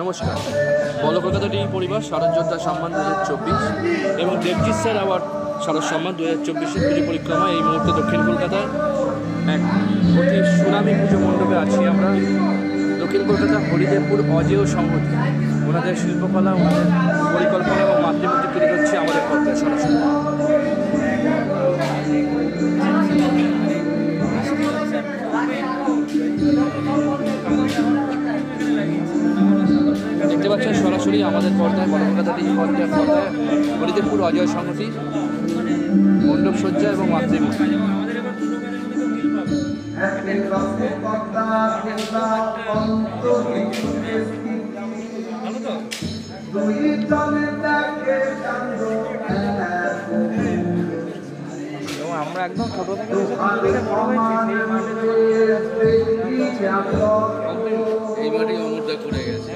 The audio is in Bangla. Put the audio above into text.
নমস্কার। বলো কলকাতা টিভি পরিবার শারদ যোদ্ধা সম্মান 2024 এবং দেবজিৎ স্যার অ্যাওয়ার্ড শারদ সম্মান 2024-এর পুজো পরিক্রমা এই মুহূর্তে দক্ষিণ কলকাতায় এক অতি সুনামী পুজো মণ্ডপে আছি আমরা। দক্ষিণ কলকাতা হরিদেবপুর অজেয় সংহতি ওনাদের শিল্পকলা, ওনাদের পরিকল্পনা এবং মাতৃমূর্তি তৈরি হচ্ছে আমাদের পর্দায় সরাসরি। দেখতে পাচ্ছেন সরাসরি আমাদের পর্দায় বড় কলকাতা টিভি পর্দায় হরিদেবপুর অজয় সংহতি মণ্ডপ সজ্জা এবং মাতৃমূর্তি। আমরা একদম ছোট থেকে এই মাটি অমূর্দা করে গেছে।